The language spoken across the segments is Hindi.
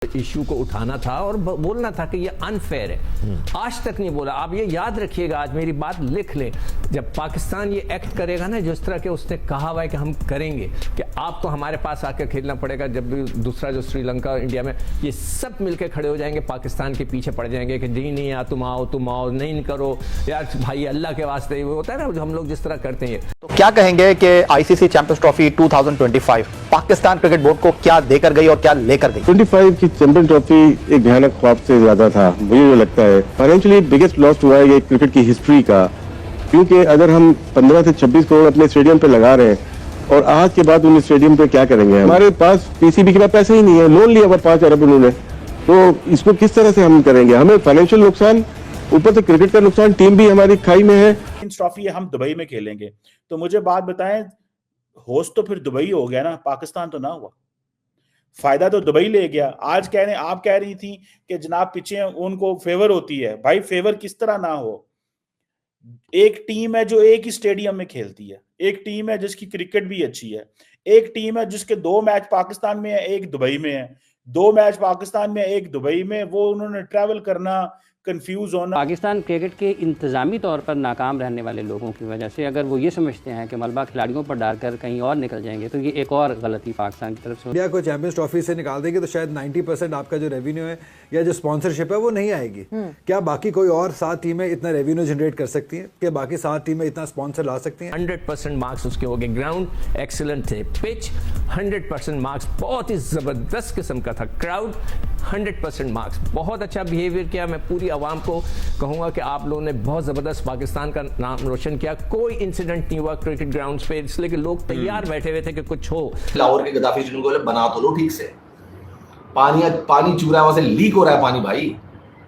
इशू को उठाना था और बोलना था कि ये अनफेयर है। आज तक नहीं बोला। आप ये याद रखिएगा, आज मेरी बात लिख लें, जब पाकिस्तान ये एक्ट करेगा ना जिस तरह के उसने कहा हुआ है कि हम करेंगे, कि आपको हमारे पास आकर खेलना पड़ेगा, जब भी दूसरा जो श्रीलंका इंडिया में ये सब मिलकर खड़े हो जाएंगे, पाकिस्तान के पीछे पड़ जाएंगे कि जी नहीं यार तुम आओ नहीं करो यार भाई अल्लाह के वास्ते। वो होता है ना जो हम लोग जिस तरह करते हैं। तो क्या कहेंगे कि ICC champions trophy 2025 Pakistan cricket board को क्या देकर गई और क्या लेकर गई? 25 की चैंपियन ट्रॉफी एक भयानक ख्वाब से ज्यादा था, मुझे जो लगता है फाइनेंशियली बिगेस्ट लॉस हुआ है ये क्रिकेट की हिस्ट्री का, क्योंकि अगर हम 15 से 26 करोड़ अपने स्टेडियम पे लगा रहे हैं और आज के बाद उन स्टेडियम पे क्या करेंगे? हमारे पास पीसीबी के पास पैसे ही नहीं है, लोन लिया हुआ 5 अरब उन्होंने, तो इसको किस तरह से हम करेंगे? हमें फाइनेंशियल नुकसान, ऊपर से क्रिकेट का नुकसान, टीम भी हमारी खाई में है। ट्रॉफी हम दुबई में खेलेंगे, तो मुझे बात बताएं, होस्ट तो फिर दुबई हो गया ना, पाकिस्तान तो ना हुआ। फायदा तो दुबई ले गया। आज आप कह रही थी कि जनाब पीछे उनको फेवर होती है। भाई फेवर किस तरह ना हो? एक टीम है जो एक ही स्टेडियम में खेलती है, एक टीम है जिसकी क्रिकेट भी अच्छी है, एक टीम है जिसके 2 मैच पाकिस्तान में है, एक दुबई में है, 2 मैच पाकिस्तान में, एक दुबई में। वो उन्होंने ट्रैवल करना, कंफ्यूज होना। पाकिस्तान क्रिकेट के इंतजामी तौर पर नाकाम रहने वाले लोगों की वजह से अगर वो ये समझते हैं कि मलबा खिलाड़ियों पर डालकर कहीं और निकल जाएंगे, तो ये एक और गलती पाकिस्तान की तरफ से। इंडिया को चैंपियंस ट्रॉफी से निकाल देंगे तो शायद 90% आपका जो रेवेन्यू है या जो स्पॉन्सरशिप है वो नहीं आएगी। क्या बाकी कोई और 7 टीमें इतना रेवेन्यू जनरेट कर सकती हैं? क्या बाकी 7 टीमें इतना स्पॉन्सर ला सकती हैं? 100% मार्क्स उसके हो गए। ग्राउंड एक्सीलेंट थे, पिच 100% मार्क्स, बहुत ही जबरदस्त किस्म का था। क्राउड 100% मार्क्स, बहुत अच्छा बिहेवियर किया। मैं पूरी आवाम को कहूंगा कि आप लोगों ने बहुत जबरदस्त पाकिस्तान का नाम रोशन किया। कोई इंसिडेंट नहीं हुआ क्रिकेट ग्राउंड्स पे, इसलिए कि लोग तैयार बैठे हुए थे कि कुछ हो। लाहौर के गद्दाफी जिनको बोले बना तो लो ठीक से, पानी चू रहा है, वहां से लीक हो रहा है पानी भाई,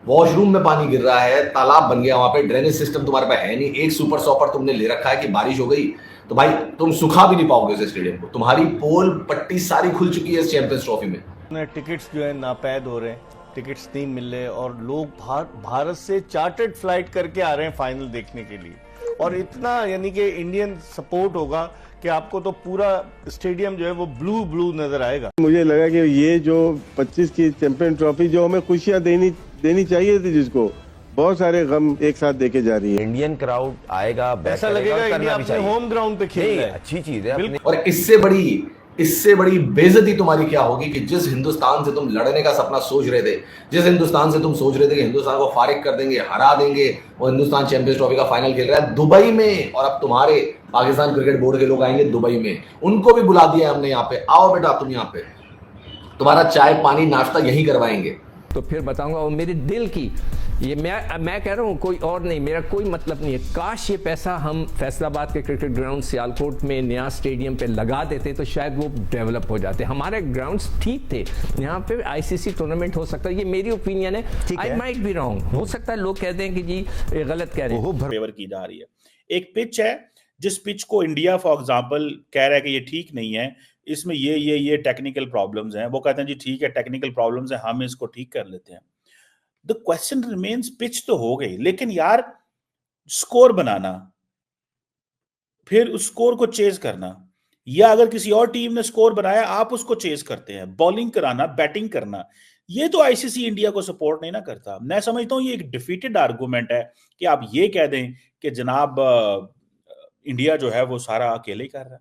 वॉशरूम में पानी गिर रहा है, तालाब बन गया वहां पे, ड्रेनेज सिस्टम तुम्हारे पास है नहीं, एक सुपर सॉपर तुमने ले रखा है कि बारिश हो गई तो भाई तुम सुखा भी नहीं पाओगे उस स्टेडियम को। तुम्हारी पोल पट्टी सारी खुल चुकी है इस चैंपियंस ट्रॉफी में। टिकट्स जो है नापैद हो रहे हैं, टिकट्स नहीं मिल रहे और लोग भारत से चार्टर्ड फ्लाइट करके आ रहे हैं फाइनल देखने के लिए। और इतना यानी कि इंडियन सपोर्ट होगा कि आपको तो पूरा स्टेडियम जो है वो ब्लू नजर आएगा। मुझे लगा कि ये जो 25 की चैंपियन ट्रॉफी जो हमें खुशियां देनी चाहिए थी, जिसको बहुत सारे गम एक साथ देके जा रही है। इंडियन क्राउड आएगा, ऐसा लगेगा इंडिया अपने होम ग्राउंड पे खेल रहा है, अच्छी चीज है। और इससे बड़ी बेइज्जती तुम्हारी क्या होगी कि जिस हिंदुस्तान से तुम लड़ने का सपना सोच रहे थे, जिस हिंदुस्तान से तुम सोच रहे थे कि हिंदुस्तान को फारिग कर देंगे, हरा देंगे, वो हिंदुस्तान चैंपियंस ट्रॉफी का फाइनल खेल रहा है दुबई में। और अब तुम्हारे पाकिस्तान क्रिकेट बोर्ड के लोग आएंगे दुबई में, उनको भी बुला दिया हमने यहाँ पे, आओ बेटा तुम यहाँ पे, तुम्हारा चाय पानी नाश्ता यही करवाएंगे। तो फिर बताऊंगा वो मेरे दिल की, ये मैं कह रहा हूँ, कोई और नहीं, मेरा कोई मतलब नहीं है। काश ये पैसा हम फैसलाबाद के क्रिकेट ग्राउंड सियालकोट में नया स्टेडियम पे लगा देते तो शायद वो डेवलप हो जाते। हमारे ग्राउंड्स ठीक थे, यहाँ पे आईसीसी टूर्नामेंट हो सकता है, ये मेरी ओपिनियन है। आई माइट बी रॉन्ग, हो सकता है लोग कहते हैं कि जी ये गलत कह रहे हैं। फेवर की जा रही है। एक पिच है जिस पिच को इंडिया फॉर एग्जाम्पल कह रहा है कि ये ठीक नहीं है, इसमें ये टेक्निकल प्रॉब्लम्स हैं। वो कहते हैं जी ठीक है टेक्निकल प्रॉब्लम्स हैं, हम इसको ठीक कर लेते हैं। द क्वेश्चन रिमेन्स, पिच तो हो गई, लेकिन यार स्कोर बनाना, फिर उस स्कोर को चेज करना, या अगर किसी और टीम ने स्कोर बनाया आप उसको चेज करते हैं, बॉलिंग कराना, बैटिंग करना, ये तो आईसीसी इंडिया को सपोर्ट नहीं ना करता। मैं समझता हूं ये एक डिफीटेड आर्गुमेंट है कि आप ये कह दें कि जनाब इंडिया जो है वो सारा अकेले ही कर रहा है,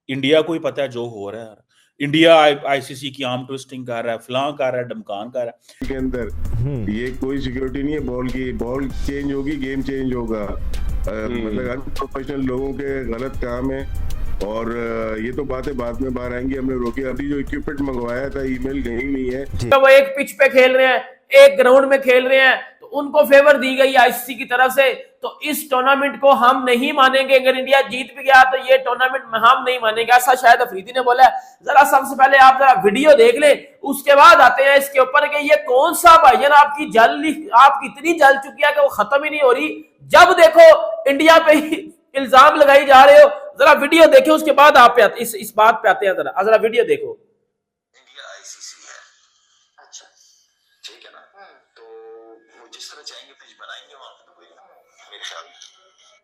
इंडिया को ही पता है जो हो रहा है, इंडिया आईसीसी की आर्म ट्विस्टिंग कर रहा है, फलां कर रहा है, डमकान कर रहा है। के अंदर ये कोई सिक्योरिटी नहीं है बॉल की, बॉल चेंज होगी, गेम चेंज होगा। मतलब अनप्रोफेशनल लोगों के गलत काम है और ये तो बातें बाद में बाहर आएंगी, हमने रोकी। अभी जो इक्विपमेंट मंगवाया था ईमेल नहीं है, तो वो एक पिच पे खेल रहे हैं, एक ग्राउंड में खेल रहे हैं, तो उनको फेवर दी गई आईसीसी की तरफ से। तो इस टूर्नामेंट को हम नहीं मानेंगे, अगर इंडिया जीत भी गया तो ये टूर्नामेंट हम नहीं मानेंगे, ऐसा शायद अफरीदी ने बोला है। जरा सबसे पहले आप जरा वीडियो देख ले, उसके बाद आते हैं इसके ऊपर कि ये कौन सा भाईजान आपकी इतनी जल चुकी है कि वो खत्म ही नहीं हो रही। जब देखो इंडिया पे ही इल्जाम लगाई जा रहे हो, जरा वीडियो देखो, उसके बाद आप इस बात पे आते हैं। जरा वीडियो देखो। इंडिया आईसीसी है, अच्छा ठीक है ना, तो वो जिस तरह चाहेंगे पिच बनाएंगे वहां पे, मेरे ख्याल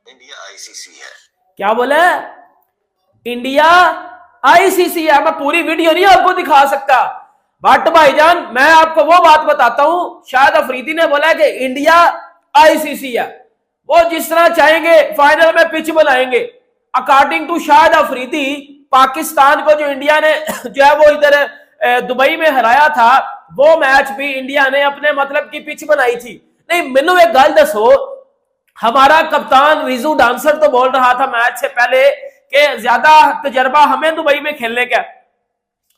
इंडिया आईसीसी है। क्या बोले? इंडिया आईसीसी है। मैं पूरी वीडियो नहीं आपको दिखा सकता, बट भाईजान मैं आपको वो बात बताता हूं, शाहिद अफरीदी ने बोला कि इंडिया आईसीसी है, वो जिस तरह चाहेंगे फाइनल में पिच बनाएंगे। अकॉर्डिंग टू शाहिद अफरीदी, पाकिस्तान को जो इंडिया ने जो है वो इधर दुबई में हराया था, वो मैच भी इंडिया ने अपने मतलब की पिच बनाई थी। नहीं, मैनू एक गल दसो, हमारा कप्तान रिजू डांसर तो बोल रहा था मैच से पहले कि ज्यादा तजर्बा हमें दुबई में खेलने का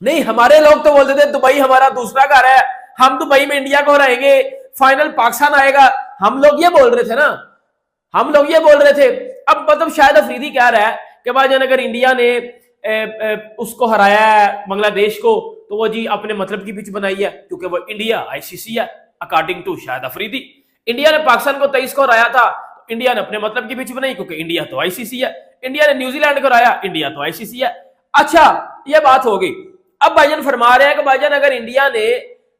नहीं। हमारे लोग तो बोलते थे दुबई हमारा दूसरा घर है, हम दुबई में इंडिया को हराएंगे, फाइनल पाकिस्तान आएगा। हम लोग ये बोल रहे थे ना, हम लोग ये बोल रहे थे। अब मतलब शायद अफरीदी कह रहा है कि भाईजान अगर इंडिया ने उसको हराया है बांग्लादेश को, तो वो जी अपने मतलब की पिच बनाई है क्योंकि वो इंडिया आईसीसी है। According to Shahid Afridi, India ने पाकिस्तान को 23 को हराया था, इंडिया ने अपने मतलब की पिच बनाई क्योंकि इंडिया तो आईसीसी है। इंडिया ने न्यूजीलैंड को हराया, इंडिया तो आईसीसी है। अच्छा, ये बात होगी। अब भाईजान फरमा रहे हैं कि भाईजान अगर इंडिया ने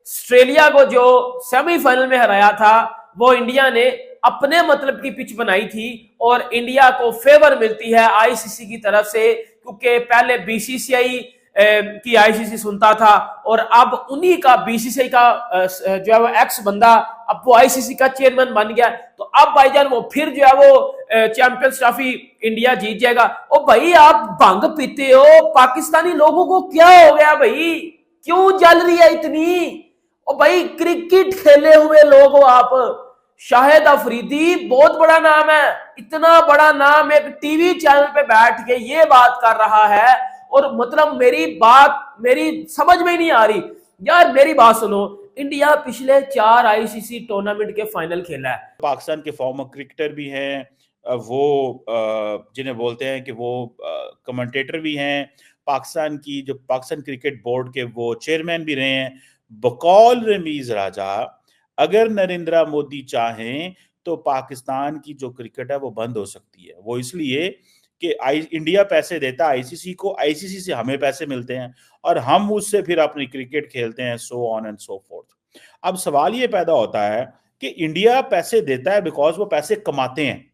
ऑस्ट्रेलिया को जो सेमीफाइनल में हराया था, वो इंडिया ने अपने मतलब की पिच बनाई थी और इंडिया को फेवर मिलती है आईसीसी की तरफ से, क्योंकि पहले बीसीसीआई की आईसीसी सुनता था और अब उन्हीं का बीसीसीआई का जो है वो एक्स बंदा अब वो आईसीसी का चेयरमैन बन गया। तो अब भाईजान वो फिर जो है वो चैंपियंस ट्रॉफी इंडिया जीत जाएगा। ओ भाई, आप भंग पीते हो, पाकिस्तानी लोगों को क्या हो गया भाई, क्यों जल रही है इतनी? ओ भाई, क्रिकेट खेले हुए लोग हो आप। शाहिद अफरीदी बहुत बड़ा नाम है, इतना बड़ा नाम एक टीवी चैनल पे बैठ के ये बात कर रहा है, और मतलब मेरी समझ में ही नहीं आ रही यार। मेरी बात सुनो, इंडिया पिछले 4 आईसीसी टूर्नामेंट के फाइनल खेला है। पाकिस्तान के फॉर्मर क्रिकेटर भी हैं, वो जिन्हें बोलते हैं कि वो कमेंटेटर भी हैं, पाकिस्तान क्रिकेट बोर्ड के वो चेयरमैन भी रहे हैं। बकौल रमीज राजा, अगर नरेंद्र मोदी चाहें तो पाकिस्तान की जो क्रिकेट है वो बंद हो सकती है। वो इसलिए कि इंडिया पैसे देता है आईसीसी को, आईसीसी से हमें पैसे मिलते हैं और हम उससे फिर अपनी क्रिकेट खेलते हैं, so on and so fourth. अब सवाल ये पैदा होता है कि इंडिया पैसे देता है बिकॉज वो पैसे कमाते हैं।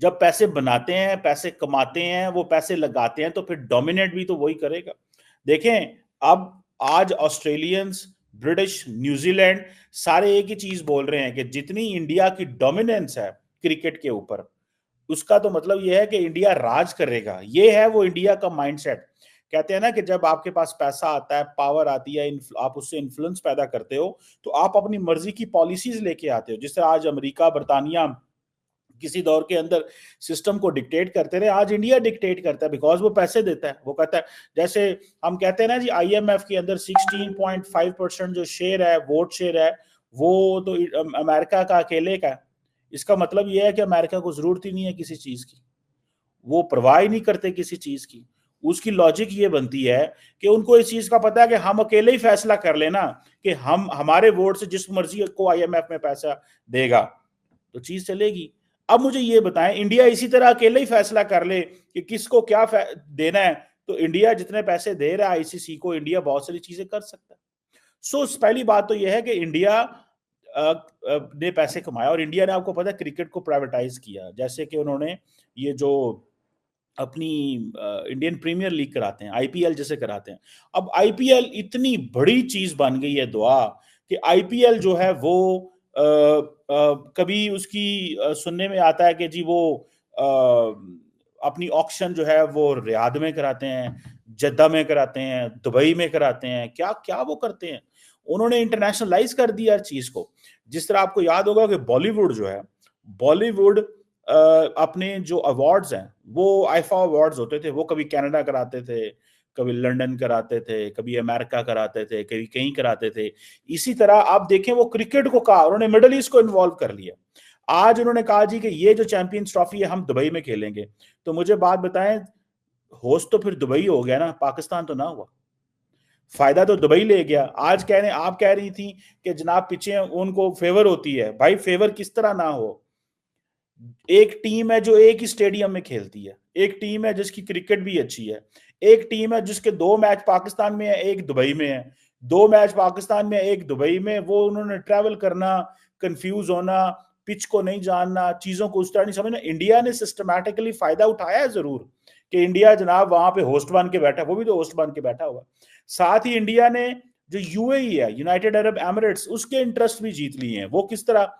जब पैसे बनाते हैं, पैसे कमाते हैं, वो पैसे लगाते हैं, तो फिर डोमिनेट भी तो वही करेगा। देखें, अब आज ऑस्ट्रेलियंस, ब्रिटिश, न्यूजीलैंड सारे एक ही चीज बोल रहे हैं कि जितनी इंडिया की डोमिनेंस है क्रिकेट के ऊपर, उसका तो मतलब यह है कि इंडिया राज करेगा। ये है वो इंडिया का माइंडसेट। कहते हैं ना कि जब आपके पास पैसा आता है, पावर आती है, आप उससे इन्फ्लुएंस पैदा करते हो, तो आप अपनी मर्जी की पॉलिसीज लेके आते हो। जिस तरह आज अमेरिका, बर्तानिया किसी दौर के अंदर सिस्टम को डिक्टेट करते रहे, आज इंडिया डिक्टेट करता है बिकॉज वो पैसे देता है। वो कहता है, जैसे हम कहते हैं ना जी, आईएमएफ के अंदर 16.5% जो शेयर है, वोट शेयर है, वो तो अमेरिका का अकेले का है। इसका मतलब यह है कि अमेरिका को जरूरत ही नहीं है किसी चीज की, वो परवाह ही नहीं करते किसी चीज की। उसकी लॉजिक ये बनती है कि उनको इस चीज का पता है कि हम अकेले ही फैसला कर लेना कि हम हमारे वोट से जिस मर्जी को आईएमएफ में पैसा देगा तो चीज चलेगी। अब मुझे ये बताएं, इंडिया इसी तरह अकेले ही फैसला कर ले कि किसको क्या देना है, तो इंडिया जितने पैसे दे रहा है आईसीसी को, इंडिया बहुत सारी चीजें कर सकता है। सो पहली बात तो यह है कि इंडिया ने पैसे कमाया, और इंडिया ने, आपको पता है, क्रिकेट को प्राइवेटाइज किया। जैसे कि उन्होंने ये जो अपनी इंडियन प्रीमियर लीग कराते हैं, आईपीएल जैसे कराते हैं। अब आईपीएल इतनी बड़ी चीज बन गई है दुआ, कि आईपीएल जो है वो कभी उसकी सुनने में आता है कि जी वो अपनी ऑक्शन जो है वो रियाद में कराते हैं, जद्दा में कराते हैं, दुबई में कराते हैं, क्या क्या वो करते हैं। उन्होंने इंटरनेशनलाइज कर दिया हर चीज को। जिस तरह आपको याद होगा कि बॉलीवुड जो है, बॉलीवुड अपने जो अवार्ड्स हैं, वो आईफा अवार्ड्स होते थे, वो कभी कनाडा कराते थे, कभी लंदन कराते थे, कभी अमेरिका कराते थे, कभी कहीं कराते थे। इसी तरह आप देखें, वो क्रिकेट को कहा, उन्होंने मिडल ईस्ट को इन्वॉल्व कर लिया। आज उन्होंने कहा जी कि ये जो चैंपियंस ट्रॉफी है हम दुबई में खेलेंगे। तो मुझे बात बताएं, होस्ट तो फिर दुबई हो गया ना, पाकिस्तान तो ना हुआ। फायदा तो दुबई ले गया। आज आप कह रही थी कि जनाब पीछे उनको फेवर होती है। भाई फेवर किस तरह ना हो? एक टीम है जो एक ही स्टेडियम में खेलती है, एक टीम है जिसकी क्रिकेट भी अच्छी है, एक टीम है जिसके 2 मैच पाकिस्तान में है, एक दुबई में है, 2 मैच पाकिस्तान में, एक दुबई में। वो उन्होंने ट्रैवल करना, कंफ्यूज होना, पिच को नहीं जानना, चीजों को उस तरह नहीं समझना। इंडिया ने सिस्टमैटिकली फायदा उठाया है जरूर कि इंडिया जनाब वहां पे होस्ट बन के बैठा, वो भी तो होस्ट बन के बैठा हुआ। साथ ही इंडिया ने जो यूएई है, यूनाइटेड अरब एमिरेट्स, उसके इंटरेस्ट भी जीत लिए हैं। वो किस तरह,